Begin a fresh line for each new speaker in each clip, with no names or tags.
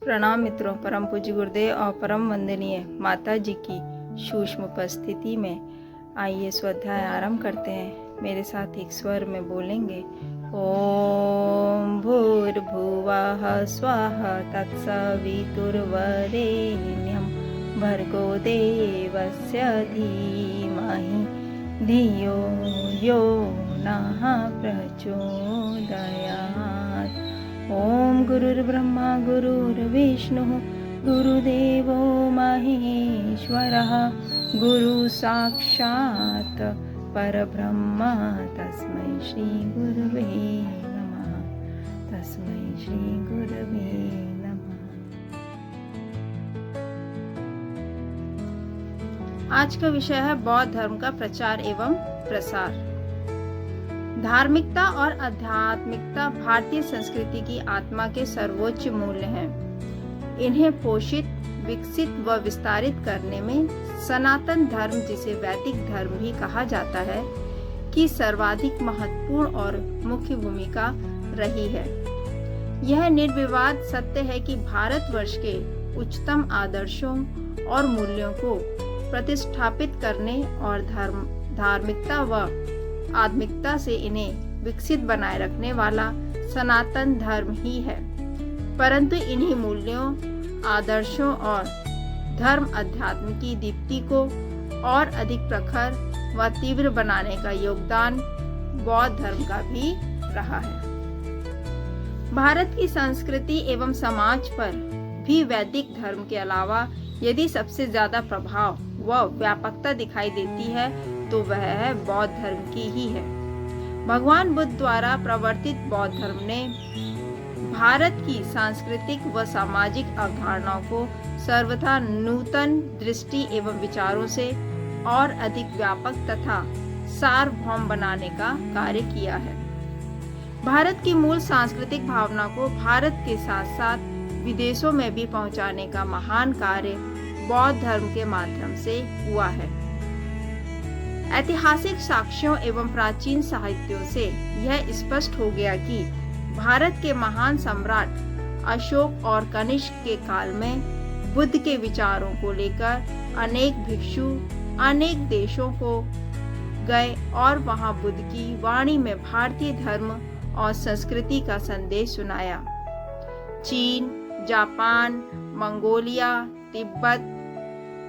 प्रणाम मित्रों, परम पूज्य गुरुदेव और परम वंदनीय माता जी की सूक्ष्म उपस्थिति में आइए स्वाध्याय आरंभ करते हैं। मेरे साथ एक स्वर में बोलेंगे, ओम भूर्भुवः स्वः तत्सवितुर्वरेण्यं भर्गो देवस्य धीमहि धियो यो नः प्रचोदयात्। ओम गुरुर्ब्रह्मा गुरुर्विष्णुः गुरुदेवो महेश्वरः गुरु साक्षात् परब्रह्म तस्मै श्री गुरुवे नमः। तस्मै श्री गुरुवे नमः। आज का विषय है बौद्ध धर्म का प्रचार एवं प्रसार। धार्मिकता और आध्यात्मिकता भारतीय संस्कृति की आत्मा के सर्वोच्च मूल्य हैं। इन्हें पोषित, विकसित व विस्तारित करने में सनातन धर्म, जिसे वैदिक धर्म भी कहा जाता है, की सर्वाधिक महत्वपूर्ण और मुख्य भूमिका रही है। यह निर्विवाद सत्य है कि भारतवर्ष के उच्चतम आदर्शों और मूल्यों को प्रतिष्ठापित करने और धार्मिकता व आत्मिकता से इन्हें विकसित बनाए रखने वाला सनातन धर्म ही है। परंतु इन्हीं मूल्यों, आदर्शों और धर्म अध्यात्म की दीप्ति को और अधिक प्रखर व तीव्र बनाने का योगदान बौद्ध धर्म का भी रहा है। भारत की संस्कृति एवं समाज पर भी वैदिक धर्म के अलावा यदि सबसे ज्यादा प्रभाव व व्यापकता दिखाई देती है तो वह है बौद्ध धर्म की ही है। भगवान बुद्ध द्वारा प्रवर्तित बौद्ध धर्म ने भारत की सांस्कृतिक व सामाजिक अवधारणाओं को सर्वथा नूतन दृष्टि एवं विचारों से और अधिक व्यापक तथा सार्वभौम बनाने का कार्य किया है। भारत की मूल सांस्कृतिक भावना को भारत के साथ साथ विदेशों में भी पहुंचाने का महान कार्य बौद्ध धर्म के माध्यम से हुआ है। ऐतिहासिक साक्ष्यों एवं प्राचीन साहित्यों से यह स्पष्ट हो गया कि भारत के महान सम्राट अशोक और कनिष्क के काल में बुद्ध के विचारों को लेकर अनेक भिक्षु अनेक देशों को गए और वहां बुद्ध की वाणी में भारतीय धर्म और संस्कृति का संदेश सुनाया। चीन, जापान, मंगोलिया, तिब्बत,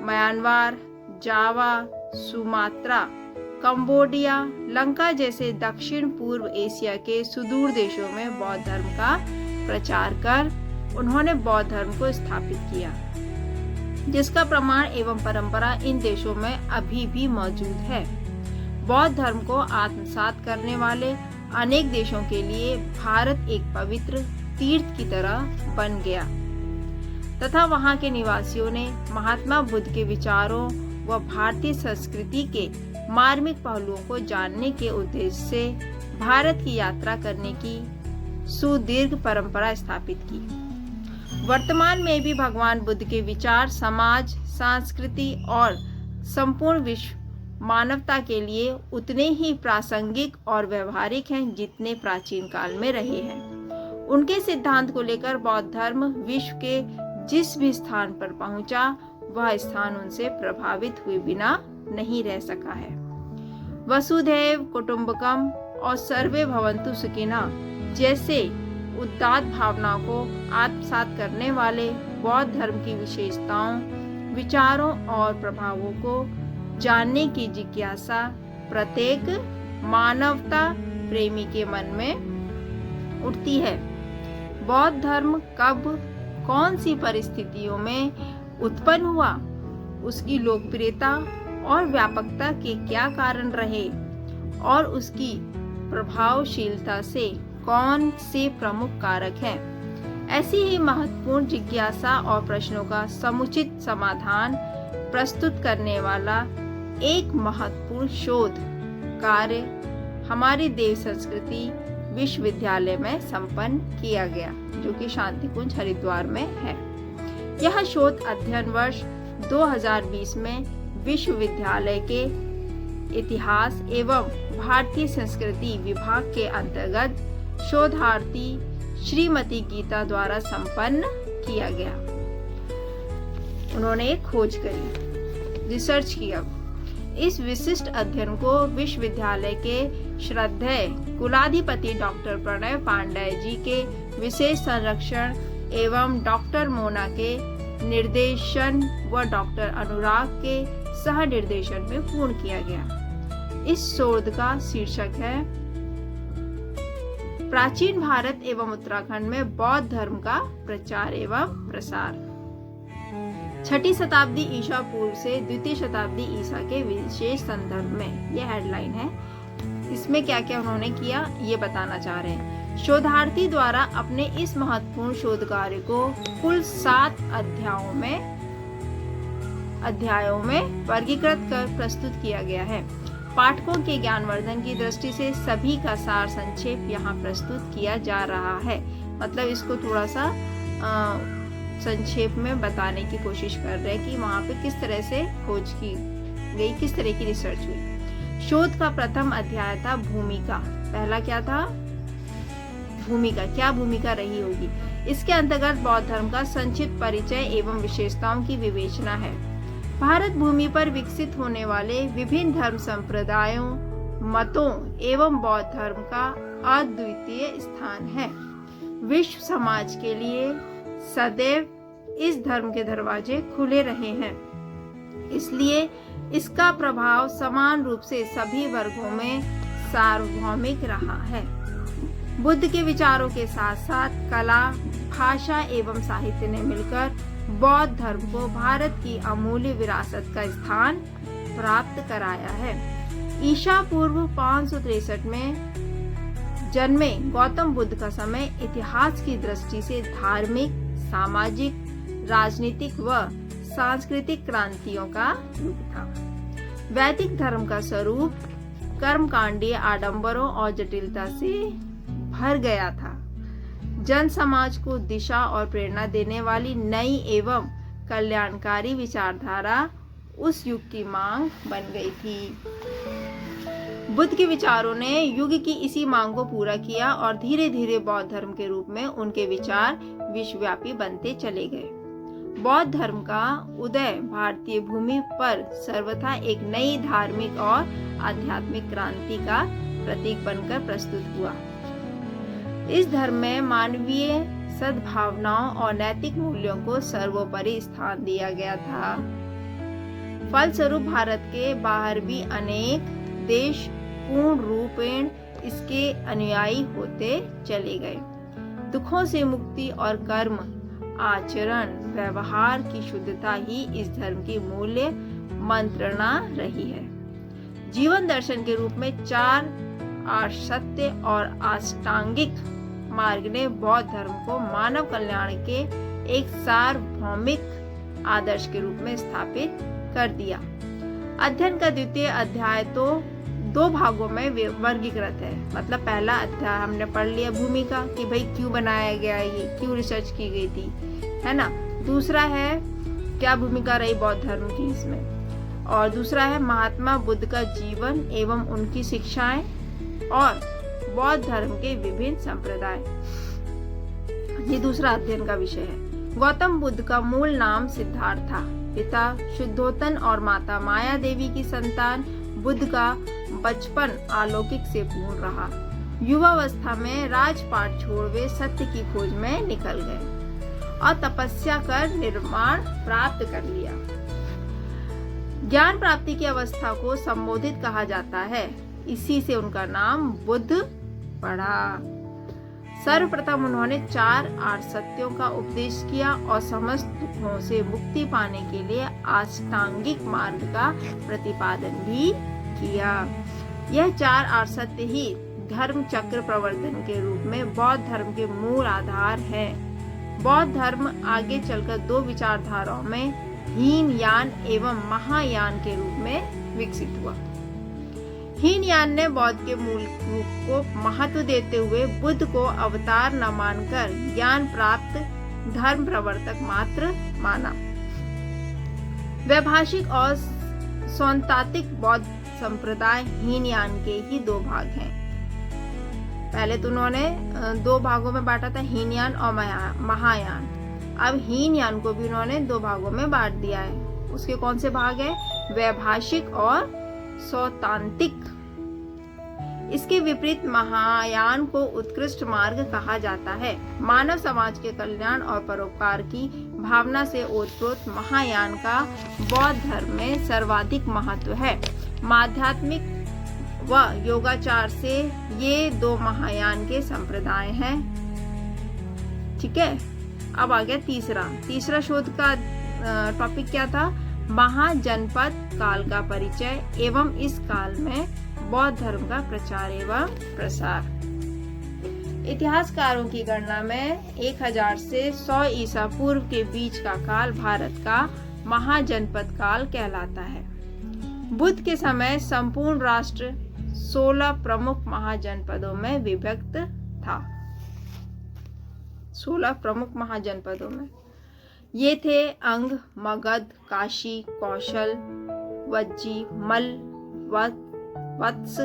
म्यांमार, जावा, सुमात्रा, कंबोडिया, लंका जैसे दक्षिण पूर्व एशिया के सुदूर देशों में बौद्ध धर्म का प्रचार कर उन्होंने बौद्ध धर्म को स्थापित किया, जिसका प्रमाण एवं परंपरा इन देशों में अभी भी मौजूद है। बौद्ध धर्म को आत्मसात करने वाले अनेक देशों के लिए भारत एक पवित्र तीर्थ की तरह बन गया तथा वहां के निवासियों ने महात्मा बुद्ध के विचारों व भारतीय संस्कृति के मार्मिक पहलुओं को जानने के उद्देश्य से भारत की यात्रा करने की सुदीर्घ परंपरा स्थापित की। वर्तमान में भी भगवान बुद्ध के विचार समाज, संस्कृति और संपूर्ण विश्व मानवता के लिए उतने ही प्रासंगिक और व्यवहारिक हैं जितने प्राचीन काल में रहे हैं। उनके सिद्धांत को लेकर बौद्ध धर्म विश्व के जिस भी स्थान पर पहुंचा, वह स्थान उनसे प्रभावित हुए बिना नहीं रह सका है। वसुधैव कुटुंबकम और सर्वे भवन्तु सुखिनः जैसे उदात्त भावनाओं को आत्मसात करने वाले बौद्ध धर्म की विशेषताओं, विचारों और प्रभावों को जानने की जिज्ञासा प्रत्येक मानवता प्रेमी के मन में उठती है। बौद्ध धर्म कब, कौन सी परिस्थितियों में उत्पन्न हुआ, उसकी लोकप्रियता और व्यापकता के क्या कारण रहे और उसकी प्रभावशीलता से कौन से प्रमुख कारक हैं, ऐसी ही महत्वपूर्ण जिज्ञासा और प्रश्नों का समुचित समाधान प्रस्तुत करने वाला एक महत्वपूर्ण शोध कार्य हमारी देव संस्कृति विश्वविद्यालय में संपन्न किया गया, जो कि शांतिकुंज हरिद्वार में है। यह शोध अध्ययन वर्ष 2020 में विश्वविद्यालय के इतिहास एवं भारतीय संस्कृति विभाग के अंतर्गत शोधार्थी श्रीमती गीता द्वारा संपन्न किया गया। उन्होंने एक खोज करी, रिसर्च किया। इस विशिष्ट अध्ययन को विश्वविद्यालय के श्रद्धेय कुलाधिपति डॉक्टर प्रणय पांडेय जी के विशेष संरक्षण एवं डॉक्टर मोना के निर्देशन व डॉक्टर अनुराग के सह निर्देशन में पूर्ण किया गया। इस शोध का शीर्षक है प्राचीन भारत एवं उत्तराखंड में बौद्ध धर्म का प्रचार एवं प्रसार। 6ठी शताब्दी ईसा पूर्व से 2वीं शताब्दी ईसा के विशेष संदर्भ में यह हेडलाइन है। इसमें क्या क्या उन्होंने किया ये बताना चाह रहे हैं। शोधार्थी द्वारा अपने इस महत्वपूर्ण शोध कार्य को कुल 7 अध्यायों में वर्गीकृत कर प्रस्तुत किया गया है। पाठकों के ज्ञानवर्धन की दृष्टि से सभी का सार संक्षेप यहाँ प्रस्तुत किया जा रहा है। मतलब इसको थोड़ा सा संक्षेप में बताने की कोशिश कर रहे हैं कि वहाँ पे किस तरह से खोज की गई, किस तरह की रिसर्च हुई। शोध का प्रथम अध्याय था भूमिका। पहला क्या था? भूमिका। क्या भूमिका रही होगी? इसके अंतर्गत बौद्ध धर्म का संक्षिप्त परिचय एवं विशेषताओं की विवेचना है। भारत भूमि पर विकसित होने वाले विभिन्न धर्म संप्रदायों, मतों एवं बौद्ध धर्म का अद्वितीय स्थान है। विश्व समाज के लिए सदैव इस धर्म के दरवाजे खुले रहे हैं, इसलिए इसका प्रभाव समान रूप से सभी वर्गों में सार्वभौमिक रहा है। बुद्ध के विचारों के साथ साथ कला, भाषा एवं साहित्य ने मिलकर बौद्ध धर्म को भारत की अमूल्य विरासत का स्थान प्राप्त कराया है। ईसा पूर्व 563 में जन्मे गौतम बुद्ध का समय इतिहास की दृष्टि से धार्मिक, सामाजिक, राजनीतिक व सांस्कृतिक क्रांतियों का युग था। वैदिक धर्म का स्वरूप कर्मकांडीय आडंबरों और जटिलता से भर गया था। जन समाज को दिशा और प्रेरणा देने वाली नई एवं कल्याणकारी विचारधारा उस युग की मांग बन गई थी। बुद्ध के विचारों ने युग की इसी मांग को पूरा किया और धीरे धीरे बौद्ध धर्म के रूप में उनके विचार विश्वव्यापी बनते चले गए। बौद्ध धर्म का उदय भारतीय भूमि पर सर्वथा एक नई धार्मिक और आध्यात्मिक क्रांति का प्रतीक बनकर प्रस्तुत हुआ। इस धर्म में मानवीय सद्भावनाओं और नैतिक मूल्यों को सर्वोपरि स्थान दिया गया था। फलस्वरूप भारत के बाहर भी अनेक देश पूर्ण रूपेण इसके अनुयायी होते चले गए। दुखों से मुक्ति और कर्म, आचरण, व्यवहार की शुद्धता ही इस धर्म की मूल्य मंत्रणा रही है। जीवन दर्शन के रूप में 4 आर्षसत्य और अष्टांगिक मार्ग ने बौद्ध धर्म को मानव कल्याण के एक सार्वभौमिक आदर्श के रूप में स्थापित कर दिया। अध्ययन का द्वितीय अध्याय तो 2 भागों में वर्गीकृत है। मतलब पहला अध्याय हमने पढ़ लिया भूमिका कि भाई क्यों बनाया गया, ये क्यों रिसर्च की गई थी, है ना। दूसरा है क्या भूमिका रही बौद्ध धर्म की इसमें, और दूसरा है महात्मा बुद्ध का जीवन एवं उनकी शिक्षाएं और बौद्ध धर्म के विभिन्न संप्रदाय। ये दूसरा अध्ययन का विषय है। गौतम बुद्ध का मूल नाम सिद्धार्थ था। पिता शुद्धोधन और माता माया देवी की संतान बुद्ध का बचपन अलौकिक से पूर्ण रहा। युवावस्था में राजपाट छोड़ वे सत्य की खोज में निकल गए और तपस्या कर निर्वाण प्राप्त कर लिया। ज्ञान प्राप्ति की अवस्था को संबोधित कहा जाता है, इसी से उनका नाम बुद्ध पड़ा। सर्वप्रथम उन्होंने 4 आर्षसत्यों का उपदेश किया और समस्त दुखों से मुक्ति पाने के लिए अष्टांगिक मार्ग का प्रतिपादन भी किया। यह 4 आर्षसत्य ही धर्म चक्र प्रवर्तन के रूप में बौद्ध धर्म के मूल आधार है। बौद्ध धर्म आगे चलकर 2 विचारधाराओं में हीनयान एवं महायान के रूप में विकसित हुआ। हीनयान ने बौद्ध के मूल रूप को महत्व देते हुए बुद्ध को अवतार न मानकर ज्ञान प्राप्त धर्म प्रवर्तक मात्र माना। वैभाषिक और सौंतातिक बौद्ध संप्रदाय हीनयान के ही 2 भाग हैं। पहले तो उन्होंने 2 भागों में बांटा था, हीनयान और महायान। अब हीनयान को भी उन्होंने 2 भागों में बांट दिया है। उसके कौन से भाग है? वैभाषिक और सौतांतिक। इसके विपरीत महायान को उत्कृष्ट मार्ग कहा जाता है। मानव समाज के कल्याण और परोपकार की भावना से ओतप्रोत महायान का बौद्ध धर्म में सर्वाधिक महत्व है। माध्यात्मिक व योगाचार से ये 2 महायान के संप्रदाय हैं। ठीक है, अब आ गया तीसरा शोध का टॉपिक क्या था? महाजनपद काल का परिचय एवं इस काल में बौद्ध धर्म का प्रचार एवं प्रसार। इतिहासकारों की गणना में 1000 से 100 ईसा पूर्व के बीच का काल भारत का महाजनपद काल कहलाता है। बुद्ध के समय संपूर्ण राष्ट्र 16 प्रमुख महाजनपदों में विभक्त था। 16 प्रमुख महाजनपदों में ये थे अंग, मगध, काशी, कौशल, वज्जी, मल, वत्स,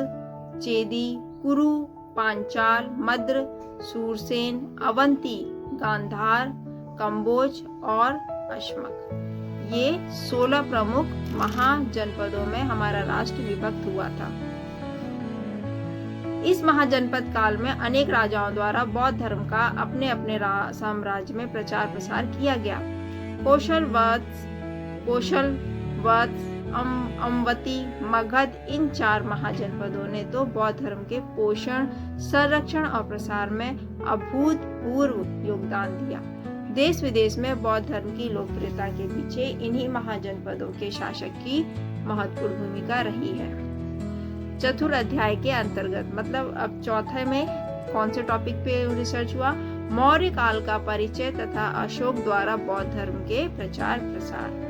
चेदी, कुरु, पांचाल, मद्र, सूरसेन, अवंती, गांधार, कंबोज और अश्मक। ये 16 प्रमुख महाजनपदों में हमारा राष्ट्र विभक्त हुआ था। इस महाजनपद काल में अनेक राजाओं द्वारा बौद्ध धर्म का अपने अपने साम्राज्य में प्रचार प्रसार किया गया। कौशल, वत्स, अमवती, मगध, इन 4 महाजनपदों ने तो बौद्ध धर्म के पोषण, संरक्षण और प्रसार में अभूतपूर्व योगदान दिया। देश विदेश में बौद्ध धर्म की लोकप्रियता के पीछे इन्हीं महाजनपदों के शासक की महत्वपूर्ण भूमिका रही है। चतुर्थ अध्याय के अंतर्गत, मतलब अब चौथे में कौन से टॉपिक पे रिसर्च हुआ? मौर्य काल का परिचय तथा अशोक द्वारा बौद्ध धर्म के प्रचार प्रसार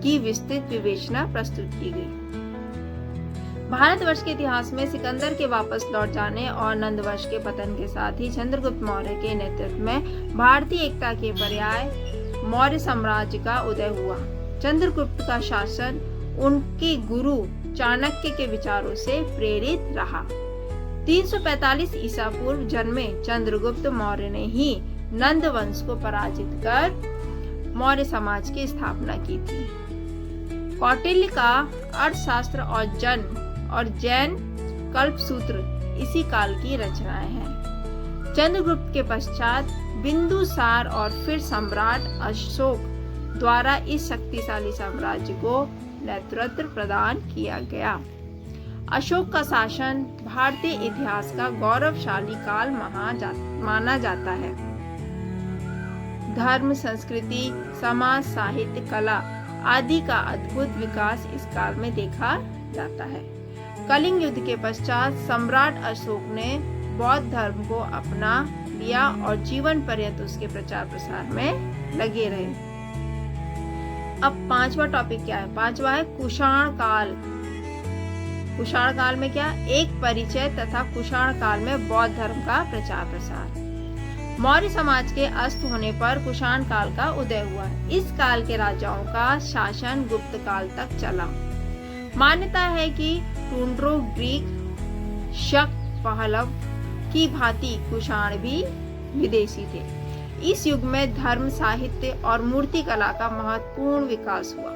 की विस्तृत विवेचना प्रस्तुत की गई। भारतवर्ष के इतिहास में सिकंदर के वापस लौट जाने और नंदवंश के पतन के साथ ही चंद्रगुप्त मौर्य के नेतृत्व में भारतीय एकता के पर्याय मौर्य साम्राज्य का उदय हुआ। चंद्रगुप्त का शासन उनके गुरु चाणक्य के विचारों से प्रेरित रहा। 345 ईसा पूर्व जन्मे चंद्रगुप्त मौर्य ने ही नंद वंश को पराजित कर मौर्य समाज की स्थापना की थी। कौटिल्य का अर्थशास्त्र और जैन कल्पसूत्र इसी काल की रचनाएं हैं। चंद्रगुप्त के पश्चात बिंदुसार और फिर सम्राट अशोक द्वारा इस शक्तिशाली साम्राज्य को नेतृत्व प्रदान किया गया। अशोक का शासन भारतीय इतिहास का गौरवशाली काल माना जाता है। धर्म, संस्कृति, समाज, साहित्य, कला आदि का अद्भुत विकास इस काल में देखा जाता है। कलिंग युद्ध के पश्चात सम्राट अशोक ने बौद्ध धर्म को अपना लिया और जीवन पर्यंत उसके प्रचार प्रसार में लगे रहे। अब 5वां टॉपिक क्या है? 5वां है कुषाण काल। कुषाण काल में क्या? एक परिचय तथा कुषाण काल में बौद्ध धर्म का प्रचार प्रसार। मौर्य समाज के अस्त होने पर कुषाण काल का उदय हुआ। इस काल के राजाओं का शासन गुप्त काल तक चला। मान्यता है कि टुंड्रो ग्रीक शक पहलव की भांति कुषाण भी विदेशी थे। इस युग में धर्म, साहित्य और मूर्ति कला का महत्वपूर्ण विकास हुआ।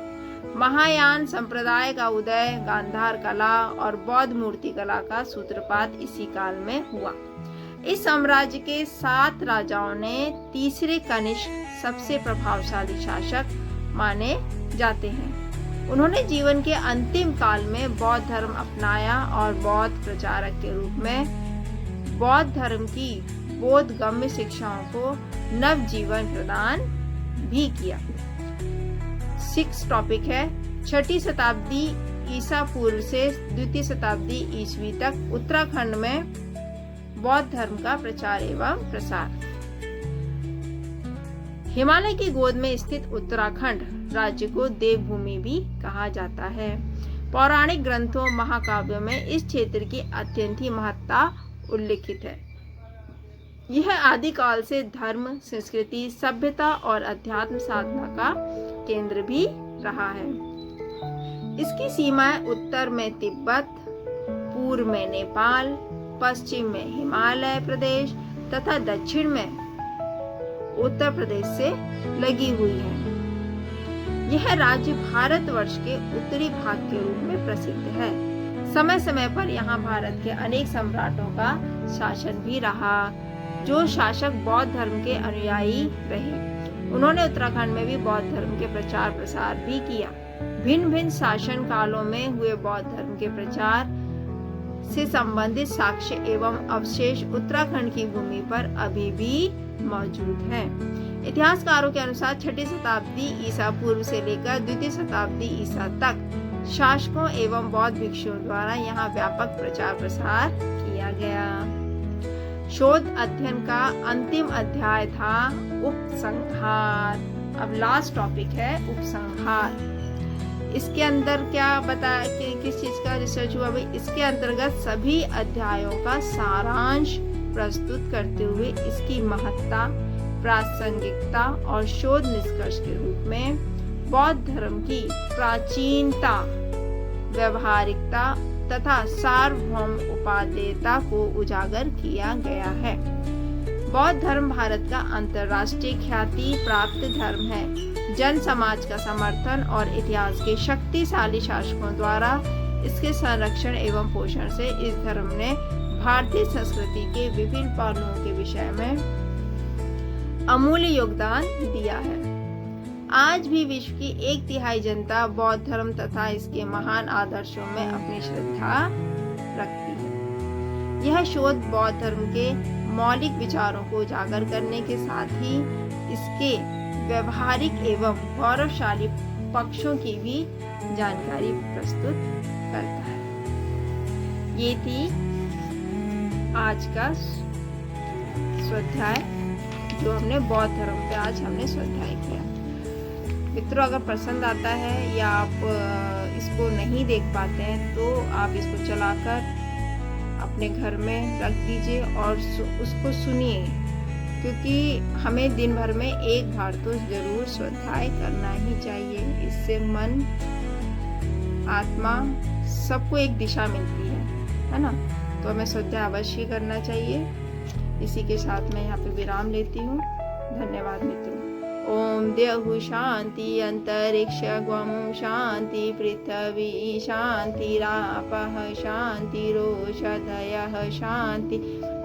महायान संप्रदाय का उदय, गांधार कला और बौद्ध मूर्ति कला का सूत्रपात इसी काल में हुआ। इस साम्राज्य के 7 राजाओं ने तीसरे कनिष्क सबसे प्रभावशाली शासक माने जाते हैं। उन्होंने जीवन के अंतिम काल में बौद्ध धर्म अपनाया और बौद्ध प्रचारक के रूप में बौद्ध धर्म की बोधगम्य शिक्षाओं को नव जीवन प्रदान भी किया। 6 टॉपिक है 6ठी शताब्दी ईसा पूर्व से 2वीं शताब्दी ईस्वी तक उत्तराखंड में बौद्ध धर्म का प्रचार एवं प्रसार। हिमालय की गोद में स्थित उत्तराखंड राज्य को देवभूमि भी कहा जाता है। पौराणिक ग्रंथों, महाकाव्यों में इस क्षेत्र की अत्यंत ही महत्ता उल्लिखित है। यह आदिकाल से धर्म, संस्कृति, सभ्यता और अध्यात्म साधना का केंद्र भी रहा है। इसकी सीमाएं उत्तर में तिब्बत, पूर्व में नेपाल, पश्चिम में हिमालय प्रदेश तथा दक्षिण में उत्तर प्रदेश से लगी हुई है। यह राज्य भारतवर्ष के उत्तरी भाग के रूप में प्रसिद्ध है। समय समय पर यहाँ भारत के अनेक सम्राटों का शासन भी रहा, जो शासक बौद्ध धर्म के अनुयायी रहे। उन्होंने उत्तराखंड में भी बौद्ध धर्म के प्रचार प्रसार भी किया। भिन्न भिन्न शासन कालों में हुए बौद्ध धर्म के प्रचार से संबंधित साक्ष्य एवं अवशेष उत्तराखंड की भूमि पर अभी भी मौजूद हैं। इतिहासकारों के अनुसार 6ठी शताब्दी ईसा पूर्व से लेकर 2वीं शताब्दी ईसा तक शासकों एवं बौद्ध भिक्षुओं द्वारा यहाँ व्यापक प्रचार प्रसार किया गया। शोध अध्ययन का अंतिम अध्याय था उपसंहार। अब लास्ट टॉपिक है उपसंहार। इसके अंदर क्या बताया कि किस चीज का रिसर्च हुआ भाई? इसके अंतर्गत सभी अध्यायों का सारांश प्रस्तुत करते हुए इसकी महत्ता, प्रासंगिकता और शोध निष्कर्ष के रूप में बौद्ध धर्म की प्राचीनता, व्यवहारिकता तथा सार्वभौम उपादेयता को उजागर किया गया है। बौद्ध धर्म भारत का अंतर्राष्ट्रीय ख्याति प्राप्त धर्म है। जन समाज का समर्थन और इतिहास के शक्तिशाली शासकों द्वारा इसके संरक्षण एवं पोषण से इस धर्म ने भारतीय संस्कृति के विभिन्न पहलुओं के विषय में अमूल्य योगदान दिया है। आज भी विश्व की 1/3 जनता बौद्ध धर्म तथा इसके महान आदर्शों में अपनी श्रद्धा रखती है। यह शोध बौद्ध धर्म के मौलिक विचारों को उजागर करने के साथ ही इसके व्यवहारिक एवं गौरवशाली पक्षों की भी जानकारी प्रस्तुत करता है। ये थी आज का स्वाध्याय जो हमने बौद्ध धर्म पे आज हमने स्वाध्याय किया। मित्रों, अगर पसंद आता है या आप इसको नहीं देख पाते हैं तो आप इसको चलाकर अपने घर में रख दीजिए और उसको सुनिए, क्योंकि हमें दिन भर में एक बार तो जरूर स्वाध्याय करना ही चाहिए। इससे मन, आत्मा सबको एक दिशा मिलती है ना? तो हमें स्वाध्याय अवश्य करना चाहिए। इसी के साथ मैं यहाँ पे विराम लेती हूँ। धन्यवाद मित्रों। ओम देहु शांति अंतरिक्षगम शांति पृथ्वी शांतिरापः शांतिरोषधयः शांति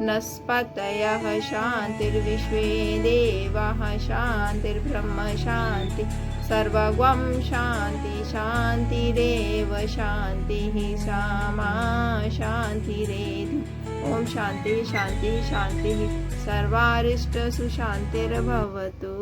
नस्पतयः शांतिर्विश्वे देवाः शांतिर्ब्रह्म शांति सर्वगम शांति शांतिरेव शांतिः सामा शांतिरेधि। ओम शांति शांति शांति सर्वारिष्ट सुशांतिर्भवतु।